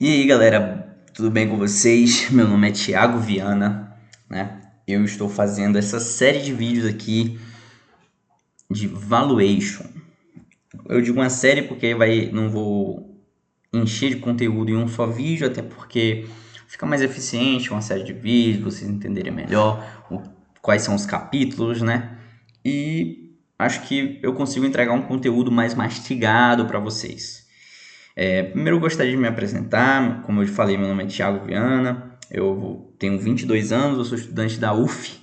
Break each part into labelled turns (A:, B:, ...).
A: E aí, galera, tudo bem com vocês? Meu nome é Thiago Viana, né? Eu estou fazendo essa série de vídeos aqui de valuation. Eu digo uma série porque não vou encher de conteúdo em um só vídeo, até porque fica mais eficiente uma série de vídeos, vocês entenderem melhor quais são os capítulos, né? E acho que eu consigo entregar um conteúdo mais mastigado para vocês. Primeiro eu gostaria de me apresentar, como eu falei, meu nome é Thiago Viana, eu tenho 22 anos, eu sou estudante da UF,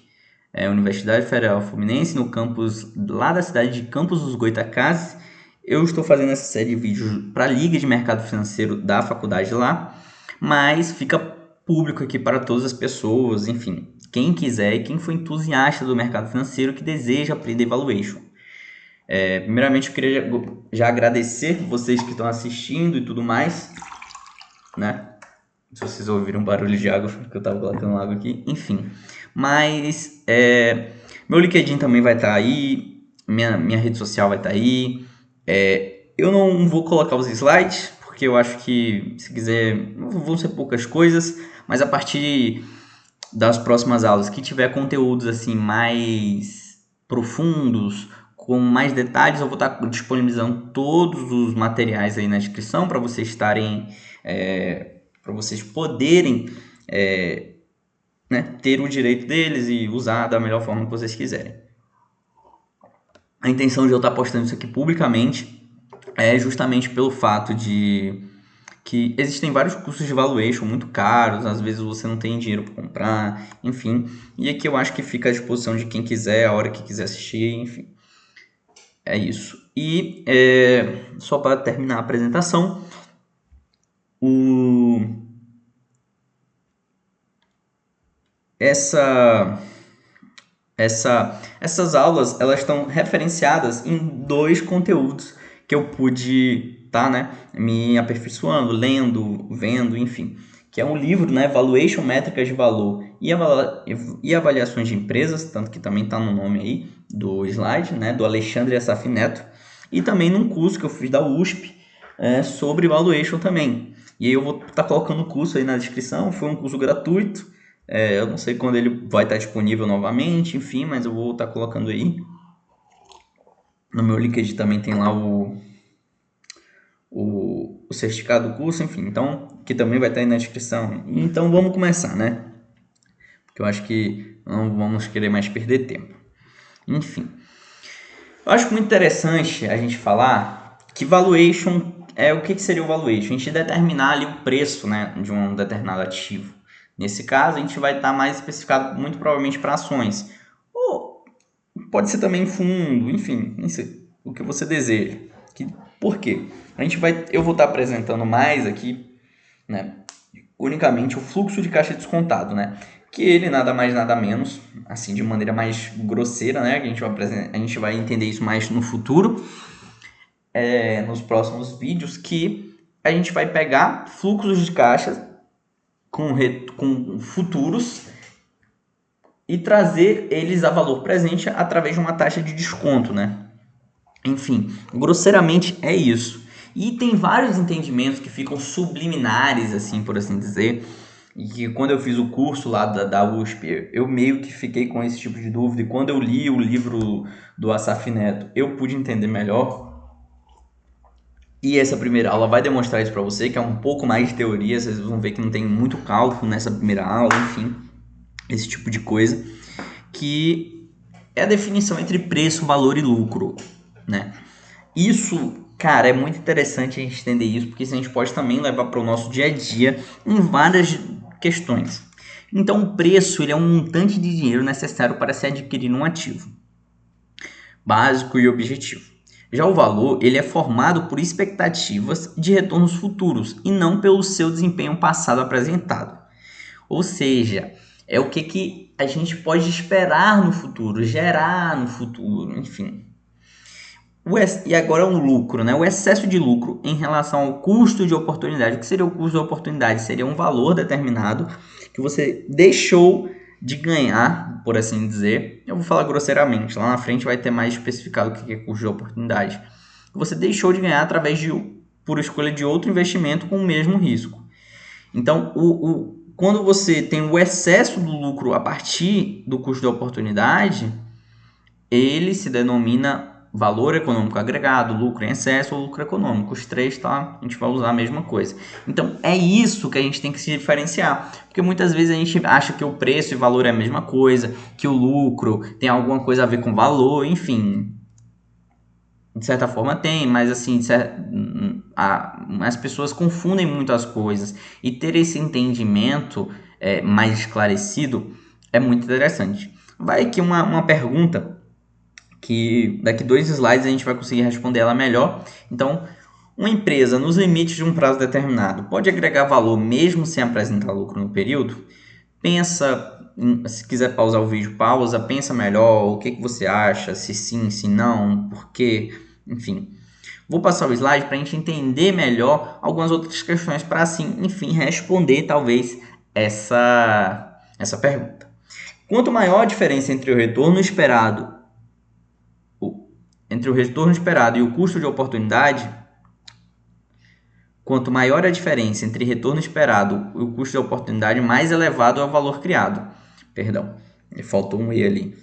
A: Universidade Federal Fluminense, no campus lá da cidade de Campos dos Goytacazes. Eu estou fazendo essa série de vídeos para a Liga de Mercado Financeiro da faculdade lá, mas fica público aqui para todas as pessoas, enfim, quem quiser e quem for entusiasta do mercado financeiro que deseja aprender valuation. Primeiramente, eu queria já agradecer vocês que estão assistindo e tudo mais, né? Se vocês ouviram barulho de água, porque eu estava colocando água aqui, enfim. Mas meu LinkedIn também vai estar aí, minha rede social vai estar aí. Eu não vou colocar os slides, porque eu acho que, se quiser, vão ser poucas coisas, mas a partir das próximas aulas que tiver conteúdos assim mais profundos, com mais detalhes, eu vou estar disponibilizando todos os materiais aí na descrição para vocês estarem, para vocês poderem né, ter o direito deles e usar da melhor forma que vocês quiserem. A intenção de eu estar postando isso aqui publicamente é justamente pelo fato de que existem vários cursos de valuation muito caros, às vezes você não tem dinheiro para comprar, enfim. E aqui eu acho que fica à disposição de quem quiser, a hora que quiser assistir, enfim. É isso. E só para terminar a apresentação, essa, essas aulas elas estão referenciadas em dois conteúdos que eu pude estar, né, me aperfeiçoando, lendo, vendo, enfim, que é um livro, né, Valuation, Métricas de Valor e Avaliações de Empresas, tanto que também está no nome aí do slide, né, do Alexandre Assaf Neto, e também num curso que eu fiz da USP sobre Valuation também. E aí eu vou estar colocando o curso aí na descrição, foi um curso gratuito, eu não sei quando ele vai estar disponível novamente, enfim, mas eu vou estar colocando aí. No meu LinkedIn também tem lá o certificado do curso, enfim, então, que também vai estar aí na descrição. Então vamos começar, né? Porque eu acho que não vamos querer mais perder tempo. Enfim, eu acho muito interessante a gente falar que valuation o que seria o valuation? A gente determinar ali o preço, né, de um determinado ativo. Nesse caso, a gente vai estar mais especificado muito provavelmente para ações. Ou pode ser também fundo, enfim, o que você deseja. Por quê? Eu vou estar apresentando mais aqui, né, unicamente o fluxo de caixa descontado, né? Que ele nada mais nada menos, assim de maneira mais grosseira, né? Que a gente vai entender isso mais no futuro, nos próximos vídeos, que a gente vai pegar fluxos de caixa com futuros e trazer eles a valor presente através de uma taxa de desconto, né? Enfim, grosseiramente é isso. E tem vários entendimentos que ficam subliminares, assim, por assim dizer. E que quando eu fiz o curso lá da USP, eu meio que fiquei com esse tipo de dúvida. E quando eu li o livro do Assaf Neto, eu pude entender melhor. E essa primeira aula vai demonstrar isso para você, que é um pouco mais de teoria. Vocês vão ver que não tem muito cálculo nessa primeira aula, enfim, esse tipo de coisa. Que é a definição entre preço, valor e lucro, né? Isso, cara, é muito interessante a gente entender isso, porque isso a gente pode também levar para o nosso dia a dia em várias questões. Então, o preço ele é um montante de dinheiro necessário para se adquirir um ativo básico e objetivo. Já o valor ele é formado por expectativas de retornos futuros e não pelo seu desempenho passado apresentado. Ou seja, é o que a gente pode esperar no futuro, gerar no futuro, enfim. E agora o lucro, né? O excesso de lucro em relação ao custo de oportunidade. O que seria o custo de oportunidade? Seria um valor determinado que você deixou de ganhar, por assim dizer. Eu vou falar grosseiramente, lá na frente vai ter mais especificado o que é custo de oportunidade. Você deixou de ganhar por escolha de outro investimento com o mesmo risco. Então, quando você tem o excesso do lucro a partir do custo de oportunidade, ele se denomina valor econômico agregado, lucro em excesso ou lucro econômico. Os três, tá? A gente vai usar a mesma coisa. Então, é isso que a gente tem que se diferenciar. Porque muitas vezes a gente acha que o preço e valor é a mesma coisa, que o lucro tem alguma coisa a ver com valor, enfim. De certa forma tem, mas assim, as pessoas confundem muito as coisas. E ter esse entendimento mais esclarecido é muito interessante. Vai aqui uma pergunta que daqui 2 slides a gente vai conseguir responder ela melhor. Então, uma empresa nos limites de um prazo determinado pode agregar valor mesmo sem apresentar lucro no período? Pensa, se quiser pausar o vídeo, pausa, pensa melhor, o que você acha, se sim, se não, por quê, enfim. Vou passar o slide para a gente entender melhor algumas outras questões para assim, enfim, responder talvez essa pergunta. Quanto maior a diferença entre o retorno esperado e o custo de oportunidade, quanto maior a diferença entre retorno esperado e o custo de oportunidade, mais elevado é o valor criado. Perdão, faltou um E ali.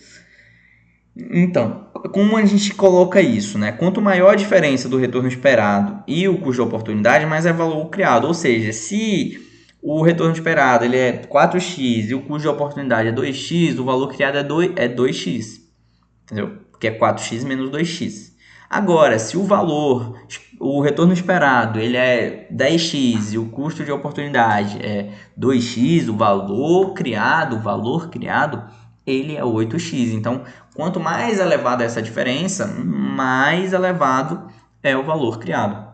A: Então, como a gente coloca isso, né? Quanto maior a diferença do retorno esperado e o custo de oportunidade, mais é valor criado. Ou seja, se o retorno esperado ele é 4x e o custo de oportunidade é 2x, o valor criado é 2x. Entendeu? Porque é 4x menos 2x. Agora, se o retorno esperado ele é 10x e o custo de oportunidade é 2x, o valor criado, ele é 8x. Então, quanto mais elevada essa diferença, mais elevado é o valor criado.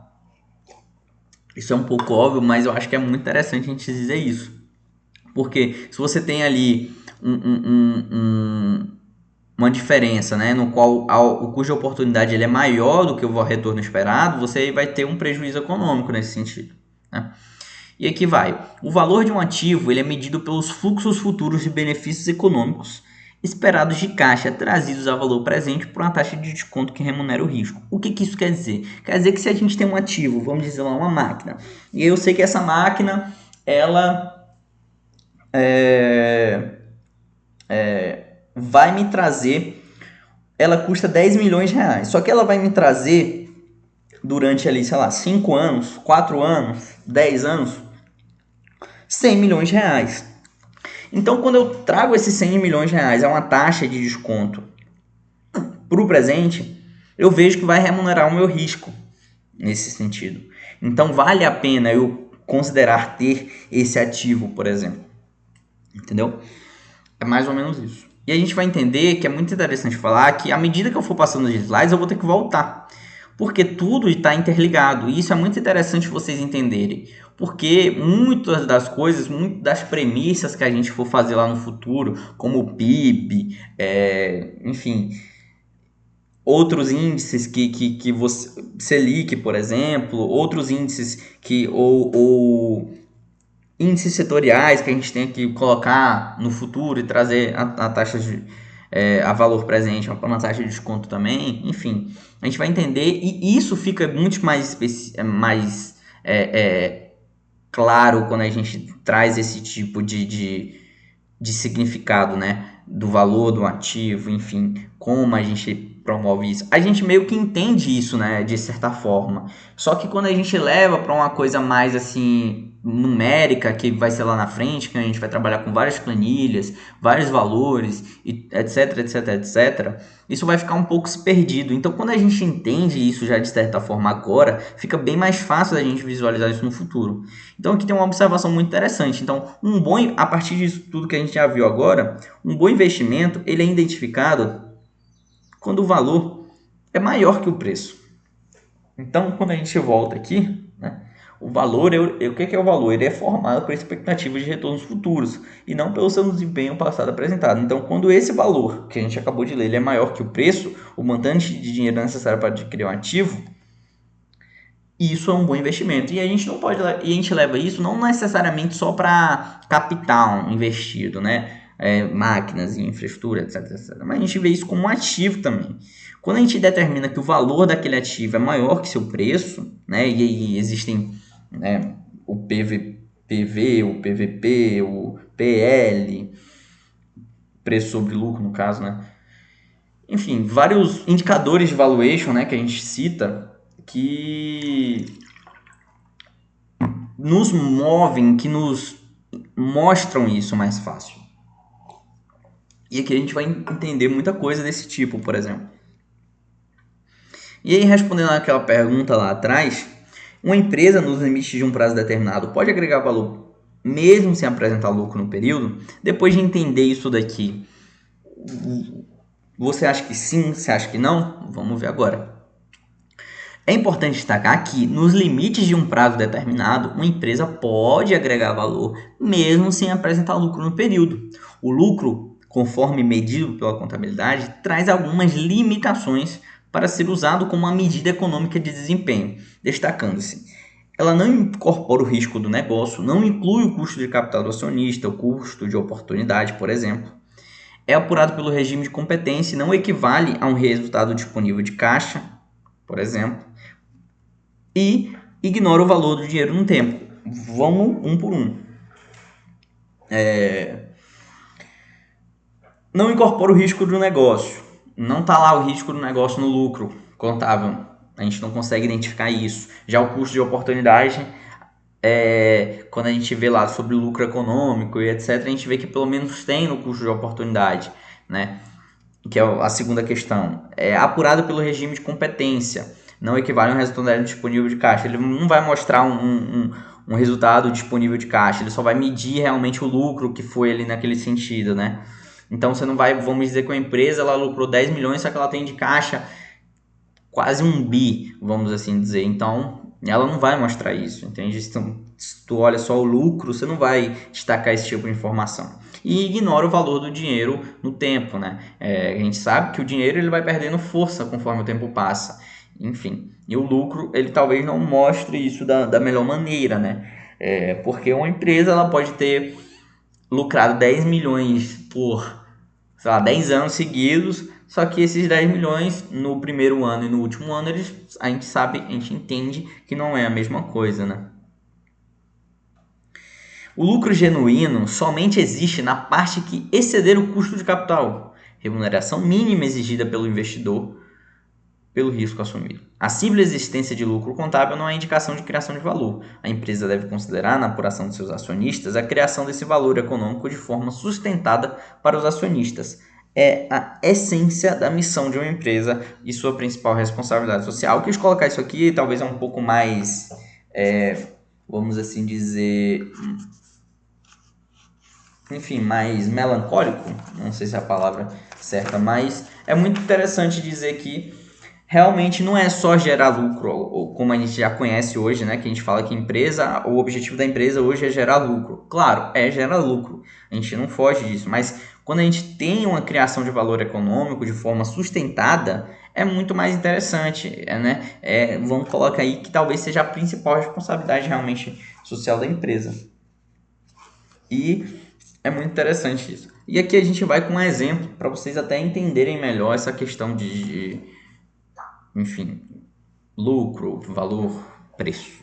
A: Isso é um pouco óbvio, mas eu acho que é muito interessante a gente dizer isso. Porque se você tem ali uma diferença, né, no qual o custo de oportunidade ele é maior do que o retorno esperado, você vai ter um prejuízo econômico nesse sentido, né? E aqui vai. O valor de um ativo ele é medido pelos fluxos futuros de benefícios econômicos esperados de caixa trazidos a valor presente por uma taxa de desconto que remunera o risco. O que isso quer dizer? Quer dizer que se a gente tem um ativo, vamos dizer lá, uma máquina, e eu sei que essa máquina, ela vai me trazer, ela custa 10 milhões de reais, só que ela vai me trazer durante ali, sei lá, 5 anos, 4 anos, 10 anos, 100 milhões de reais. Então, quando eu trago esses 100 milhões de reais a uma taxa de desconto para o presente, eu vejo que vai remunerar o meu risco nesse sentido. Então, vale a pena eu considerar ter esse ativo, por exemplo. Entendeu? É mais ou menos isso. E a gente vai entender que é muito interessante falar que à medida que eu for passando os slides, eu vou ter que voltar. Porque tudo está interligado. E isso é muito interessante vocês entenderem. Porque muitas das coisas, muitas das premissas que a gente for fazer lá no futuro, como o PIB, enfim, outros índices que você, Selic, por exemplo, outros índices ou índices setoriais que a gente tem que colocar no futuro e trazer a taxa a valor presente, uma taxa de desconto também, enfim, a gente vai entender e isso fica muito mais claro quando a gente traz esse tipo de significado, né, do valor do ativo, enfim, como a gente promove isso. A gente meio que entende isso, né, de certa forma. Só que quando a gente leva para uma coisa mais assim numérica, que vai ser lá na frente, que a gente vai trabalhar com várias planilhas, vários valores, e etc, etc, etc, isso vai ficar um pouco perdido. Então, quando a gente entende isso já de certa forma agora, fica bem mais fácil da gente visualizar isso no futuro. Então, aqui tem uma observação muito interessante. Então, a partir disso tudo que a gente já viu agora, um bom investimento ele é identificado quando o valor é maior que o preço. Então, quando a gente volta aqui, né, o valor, o que é o valor? Ele é formado por expectativas de retornos futuros e não pelo seu desempenho passado apresentado. Então, quando esse valor que a gente acabou de ler ele é maior que o preço, o montante de dinheiro necessário para adquirir um ativo, isso é um bom investimento. E a gente não pode, e a gente leva isso não necessariamente só para capital investido, né? Máquinas e infraestrutura, etc, etc. Mas a gente vê isso como um ativo também. Quando a gente determina que o valor daquele ativo é maior que seu preço, né? E existem, né, o PV, PV, o PVP, o PL, preço sobre lucro no caso, né? Enfim, vários indicadores de valuation, né, que a gente cita, que nos movem, que nos mostram isso mais fácil. E aqui a gente vai entender muita coisa desse tipo, por exemplo. E aí, respondendo àquela pergunta lá atrás, uma empresa, nos limites de um prazo determinado, pode agregar valor mesmo sem apresentar lucro no período? Depois de entender isso daqui, você acha que sim? Você acha que não? Vamos ver agora. É importante destacar que, nos limites de um prazo determinado, uma empresa pode agregar valor mesmo sem apresentar lucro no período. O lucro, conforme medido pela contabilidade, traz algumas limitações para ser usado como uma medida econômica de desempenho, destacando-se: ela não incorpora o risco do negócio, não inclui o custo de capital do acionista, o custo de oportunidade, por exemplo. É apurado pelo regime de competência e não equivale a um resultado disponível de caixa, por exemplo, e ignora o valor do dinheiro no tempo. Vamos um por um. Não incorpora o risco do negócio. Não está lá o risco do negócio no lucro contábil. A gente não consegue identificar isso. Já o custo de oportunidade, quando a gente vê lá sobre lucro econômico e etc., a gente vê que pelo menos tem no custo de oportunidade, né? Que é a segunda questão. É apurado pelo regime de competência. Não equivale a um resultado disponível de caixa. Ele não vai mostrar um resultado disponível de caixa. Ele só vai medir realmente o lucro que foi ali naquele sentido, né? Então você não vai, vamos dizer que uma empresa ela lucrou 10 milhões, só que ela tem de caixa quase 1 bi, vamos assim dizer. Então ela não vai mostrar isso, entende? Então, se tu olha só o lucro, você não vai destacar esse tipo de informação. E ignora o valor do dinheiro no tempo, né? A gente sabe que o dinheiro ele vai perdendo força conforme o tempo passa. Enfim, e o lucro ele talvez não mostre isso da melhor maneira, né? Porque uma empresa ela pode ter lucrado 10 milhões por, sei lá, 10 anos seguidos, só que esses 10 milhões no primeiro ano e no último ano, a gente sabe, a gente entende que não é a mesma coisa, né? O lucro genuíno somente existe na parte que exceder o custo de capital, remuneração mínima exigida pelo investidor, pelo risco assumido. A simples existência de lucro contábil não é indicação de criação de valor. A empresa deve considerar, na apuração de seus acionistas, a criação desse valor econômico de forma sustentada para os acionistas. É a essência da missão de uma empresa e sua principal responsabilidade social. Quis colocar isso aqui, talvez é um pouco mais, vamos assim dizer, enfim, mais melancólico, não sei se é a palavra certa, mas é muito interessante dizer que realmente não é só gerar lucro, ou como a gente já conhece hoje, né? Que a gente fala que empresa, o objetivo da empresa hoje é gerar lucro. Claro, é gerar lucro. A gente não foge disso, mas quando a gente tem uma criação de valor econômico de forma sustentada, é muito mais interessante, né? Vamos colocar aí que talvez seja a principal responsabilidade realmente social da empresa. E é muito interessante isso. E aqui a gente vai com um exemplo para vocês até entenderem melhor essa questão enfim, lucro, valor, preço.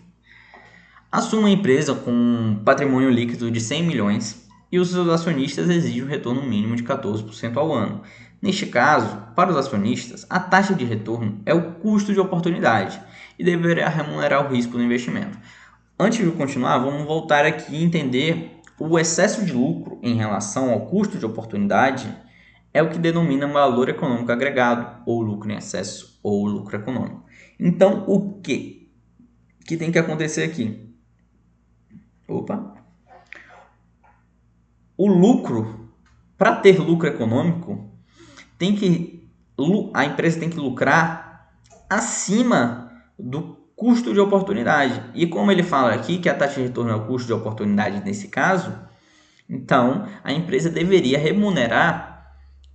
A: Assuma uma empresa com um patrimônio líquido de 100 milhões e os seus acionistas exigem um retorno mínimo de 14% ao ano. Neste caso, para os acionistas, a taxa de retorno é o custo de oportunidade e deverá remunerar o risco do investimento. Antes de continuar, vamos voltar aqui e entender o excesso de lucro em relação ao custo de oportunidade é o que denomina valor econômico agregado, ou lucro em excesso, ou lucro econômico. Então, o que tem que acontecer aqui? O lucro, para ter lucro econômico, a empresa tem que lucrar acima do custo de oportunidade. E como ele fala aqui que a taxa de retorno é o custo de oportunidade nesse caso, então a empresa deveria remunerar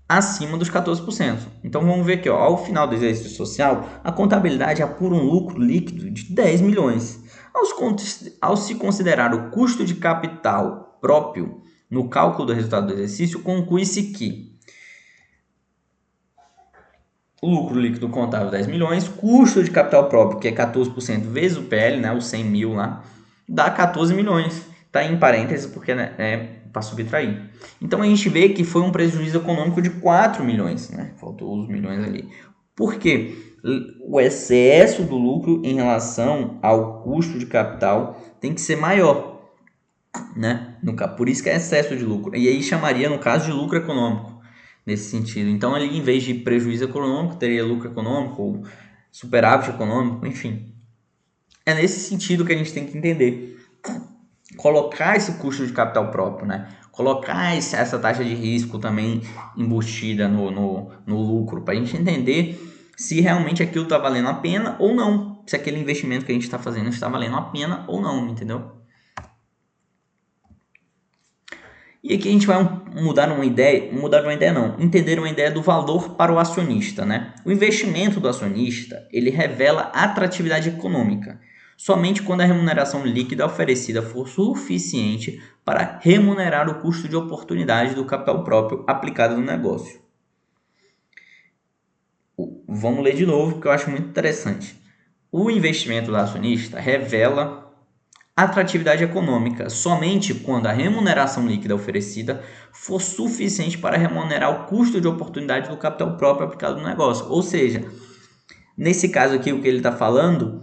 A: acima dos 14%. Então vamos ver aqui, ó, ao final do exercício social, a contabilidade apura um lucro líquido de 10 milhões. Ao se considerar o custo de capital próprio no cálculo do resultado do exercício, conclui-se que o lucro líquido contábil 10 milhões, custo de capital próprio, que é 14% vezes o PL, né, os 100 mil lá, dá 14 milhões. está em parênteses porque, né, é para subtrair. Então a gente vê que foi um prejuízo econômico de 4 milhões, né? Faltou os milhões ali. Por quê? O excesso do lucro em relação ao custo de capital tem que ser maior, né? Por isso que é excesso de lucro. E aí chamaria, no caso, de lucro econômico, nesse sentido. Então, ali, em vez de prejuízo econômico, teria lucro econômico, ou superávit econômico, enfim. É nesse sentido que a gente tem que entender. Colocar esse custo de capital próprio, né? Colocar essa taxa de risco também embutida no lucro, para a gente entender se realmente aquilo está valendo a pena ou não. Se aquele investimento que a gente está fazendo está valendo a pena ou não, entendeu? E aqui a gente vai entender uma ideia do valor para o acionista, né? O investimento do acionista, ele revela atratividade econômica, somente quando a remuneração líquida oferecida for suficiente para remunerar o custo de oportunidade do capital próprio aplicado no negócio. Vamos ler de novo, porque eu acho muito interessante. O investimento do acionista revela atratividade econômica somente quando a remuneração líquida oferecida for suficiente para remunerar o custo de oportunidade do capital próprio aplicado no negócio. Ou seja, nesse caso aqui, o que ele está falando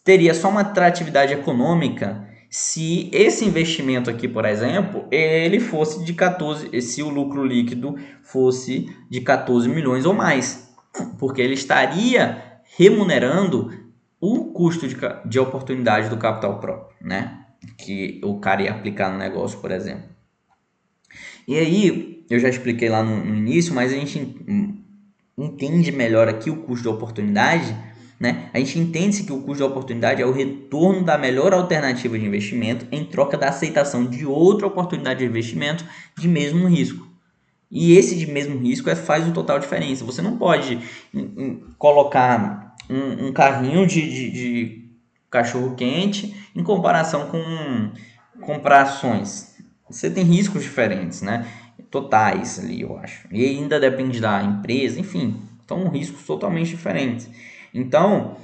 A: teria só uma atratividade econômica se esse investimento aqui, por exemplo, ele fosse de 14, se o lucro líquido fosse de 14 milhões ou mais, porque ele estaria remunerando o custo de oportunidade do capital próprio, né? Que o cara ia aplicar no negócio, por exemplo. E aí, eu já expliquei lá no início, mas a gente entende melhor aqui o custo de oportunidade, né? A gente entende que o custo de oportunidade é o retorno da melhor alternativa de investimento em troca da aceitação de outra oportunidade de investimento de mesmo risco. E esse de mesmo risco faz o total diferença. Você não pode colocar um carrinho de cachorro quente em comparação com comprar ações. Você tem riscos diferentes, né? Totais ali, eu acho. E ainda depende da empresa, enfim. São riscos totalmente diferentes. Então,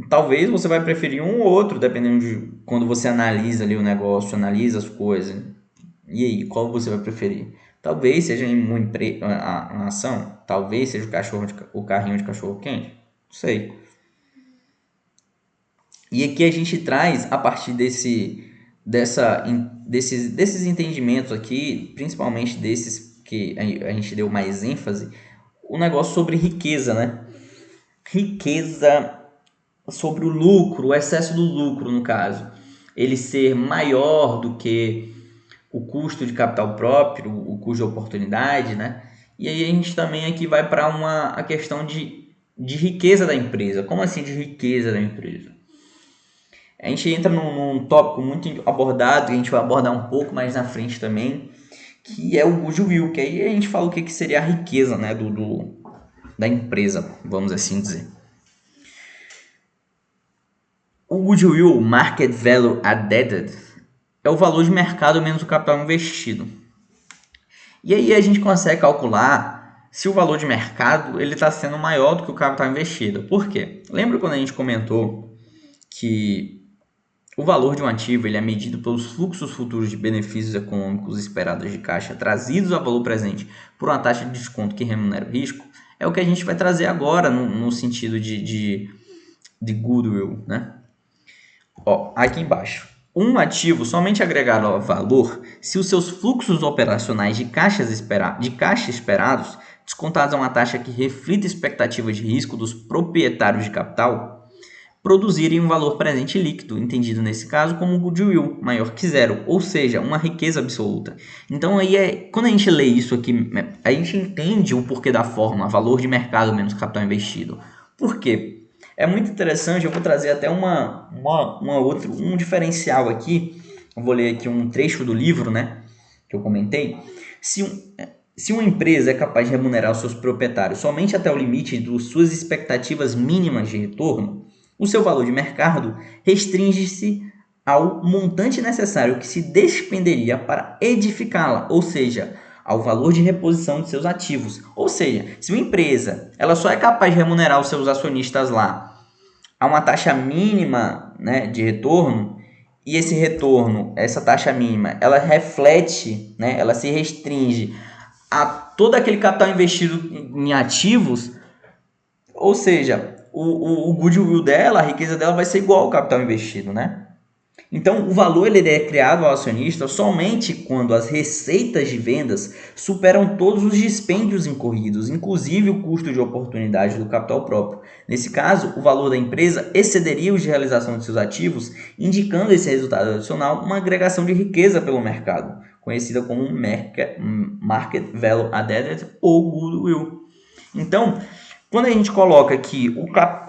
A: talvez você vai preferir um ou outro, dependendo de quando você analisa ali o negócio, analisa as coisas. E aí, qual você vai preferir? Talvez seja uma ação, talvez seja o carrinho de cachorro quente, não sei. E aqui a gente traz, a partir desses entendimentos aqui, principalmente desses que a gente deu mais ênfase, o negócio sobre riqueza, né? Riqueza sobre o lucro, o excesso do lucro, no caso. Ele ser maior do que o custo de capital próprio, o custo de oportunidade, né? E aí a gente também aqui vai para a questão de riqueza da empresa. Como assim de riqueza da empresa? A gente entra num tópico muito abordado, que a gente vai abordar um pouco mais na frente também, que é o goodwill, que aí a gente fala o que seria a riqueza, né, da empresa, vamos assim dizer. O goodwill, market value added, é o valor de mercado menos o capital investido. E aí a gente consegue calcular se o valor de mercado ele está sendo maior do que o capital investido. Por quê? Lembra quando a gente comentou que o valor de um ativo ele é medido pelos fluxos futuros de benefícios econômicos esperados de caixa trazidos ao valor presente por uma taxa de desconto que remunera o risco? É o que a gente vai trazer agora no sentido de goodwill, né? Ó, aqui embaixo. Um ativo somente agregará valor se os seus fluxos operacionais de caixa esperados, descontados a uma taxa que reflita a expectativa de risco dos proprietários de capital, produzirem um valor presente líquido, entendido nesse caso como goodwill, maior que zero, ou seja, uma riqueza absoluta. Então aí quando a gente lê isso aqui, a gente entende o porquê da fórmula, valor de mercado menos capital investido. Por quê? É muito interessante, eu vou trazer até um diferencial aqui. Eu vou ler aqui um trecho do livro, né, que eu comentei. Se uma empresa é capaz de remunerar os seus proprietários somente até o limite de suas expectativas mínimas de retorno, o seu valor de mercado restringe-se ao montante necessário que se despenderia para edificá-la, ou seja, ao valor de reposição de seus ativos. Ou seja, se uma empresa ela só é capaz de remunerar os seus acionistas lá a uma taxa mínima né, de retorno, e esse retorno, essa taxa mínima, ela reflete, né, ela se restringe a todo aquele capital investido em ativos, ou seja, o goodwill dela, a riqueza dela vai ser igual ao capital investido, né? Então, o valor ele é criado ao acionista somente quando as receitas de vendas superam todos os dispêndios incorridos, inclusive o custo de oportunidade do capital próprio. Nesse caso, o valor da empresa excederia os de realização de seus ativos, indicando esse resultado adicional uma agregação de riqueza pelo mercado, conhecida como Market Value Added ou Goodwill. Então, quando a gente coloca que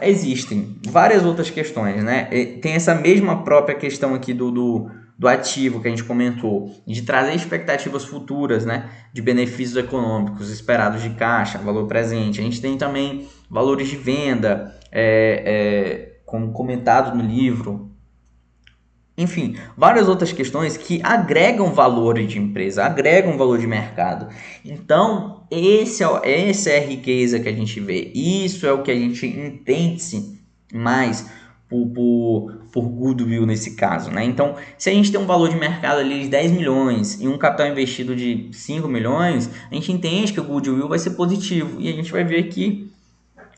A: existem várias outras questões, né? Tem essa mesma própria questão aqui do ativo que a gente comentou, de trazer expectativas futuras, né? De benefícios econômicos esperados de caixa, valor presente. A gente tem também valores de venda, como comentado no livro. Enfim, várias outras questões que agregam valor de empresa, agregam valor de mercado. Então, essa é a riqueza que a gente vê. Isso é o que a gente entende mais por goodwill nesse caso, né? Então, se a gente tem um valor de mercado ali de 10 milhões e um capital investido de 5 milhões, a gente entende que o goodwill vai ser positivo. E a gente vai ver aqui,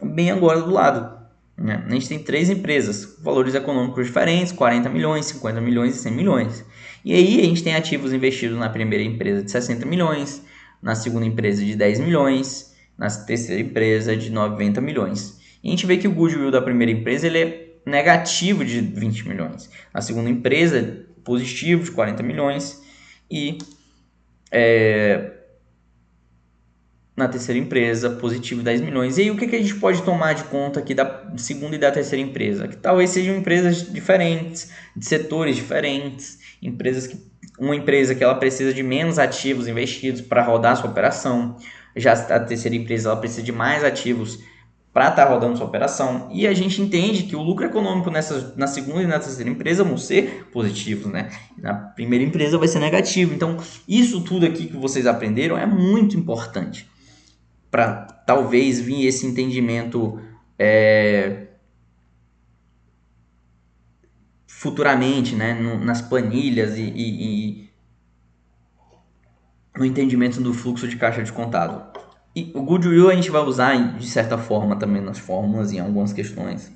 A: bem agora do lado. A gente tem 3 empresas, valores econômicos diferentes, 40 milhões, 50 milhões e 100 milhões. E aí a gente tem ativos investidos na primeira empresa de 60 milhões, na segunda empresa de 10 milhões, na terceira empresa de 90 milhões. E a gente vê que o goodwill da primeira empresa ele é negativo de 20 milhões. Na segunda empresa, positivo de 40 milhões e na terceira empresa, positivo 10 milhões. E aí o que a gente pode tomar de conta aqui da segunda e da terceira empresa? Que talvez sejam empresas diferentes, de setores diferentes, uma empresa que ela precisa de menos ativos investidos para rodar sua operação. Já a terceira empresa ela precisa de mais ativos para estar rodando sua operação. E a gente entende que o lucro econômico na segunda e na terceira empresa vão ser positivos, né? Na primeira empresa vai ser negativo. Então, isso tudo aqui que vocês aprenderam é muito importante para talvez vir esse entendimento futuramente, né, nas planilhas e no entendimento do fluxo de caixa descontado. E o goodwill a gente vai usar de certa forma também nas fórmulas em algumas questões.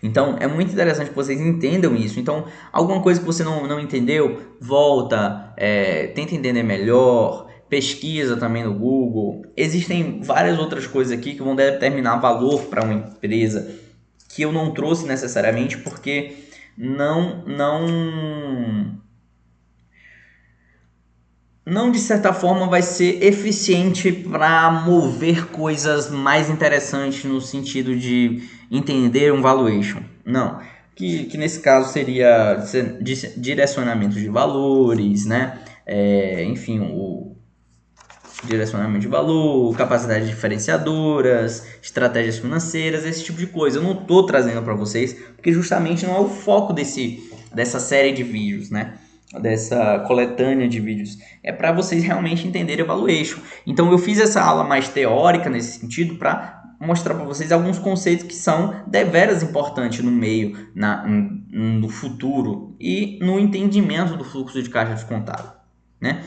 A: Então, é muito interessante que vocês entendam isso. Então, alguma coisa que você não entendeu, volta, tenta entender melhor, pesquisa também no Google. Existem várias outras coisas aqui que vão determinar valor para uma empresa que eu não trouxe necessariamente porque não de certa forma vai ser eficiente para mover coisas mais interessantes no sentido de entender um valuation. Não, que nesse caso seria direcionamento de valores, né? Enfim, o direcionamento de valor, capacidades diferenciadoras, estratégias financeiras, esse tipo de coisa. Eu não estou trazendo para vocês porque justamente não é o foco dessa série de vídeos, né? Dessa coletânea de vídeos, é para vocês realmente entenderem o valuation. Então eu fiz essa aula mais teórica nesse sentido para mostrar para vocês alguns conceitos que são deveras importantes no meio, no futuro e no entendimento do fluxo de caixa descontado, né?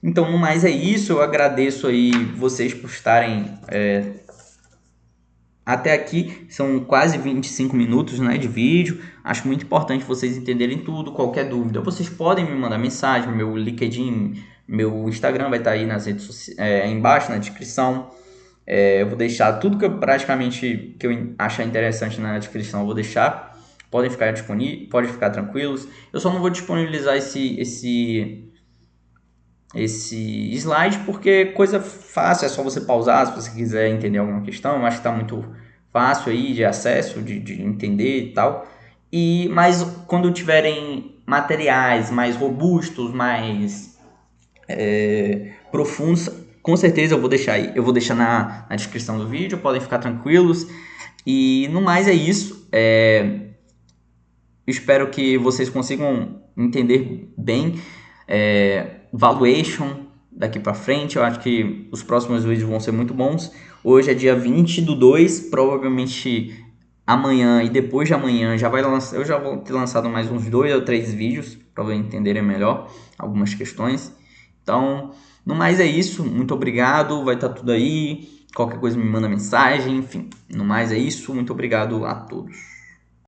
A: Então, no mais é isso, eu agradeço aí vocês por estarem até aqui, são quase 25 minutos, né, de vídeo. Acho muito importante vocês entenderem tudo. Qualquer dúvida, vocês podem me mandar mensagem. Meu LinkedIn, meu Instagram vai estar aí nas redes sociais, embaixo na descrição. Eu vou deixar tudo que eu achar interessante na descrição, eu vou deixar. Podem ficar disponíveis, podem ficar tranquilos. Eu só não vou disponibilizar esse slide porque é coisa fácil, é só você pausar se você quiser entender alguma questão. Eu acho que está muito fácil aí de acesso, de entender e tal. Mas quando tiverem materiais mais robustos, mais profundos, com certeza eu vou deixar aí. Eu vou deixar na descrição do vídeo, podem ficar tranquilos. E no mais é isso. Espero que vocês consigam entender bem valuation daqui para frente. Eu acho que os próximos vídeos vão ser muito bons. Hoje é dia 20/2, provavelmente amanhã e depois de amanhã já vai lançar, eu já vou ter lançado mais uns 2 ou 3 vídeos para vocês entenderem melhor algumas questões. Então, no mais é isso. Muito obrigado. Vai estar tudo aí. Qualquer coisa me manda mensagem. Enfim, no mais é isso. Muito obrigado a todos.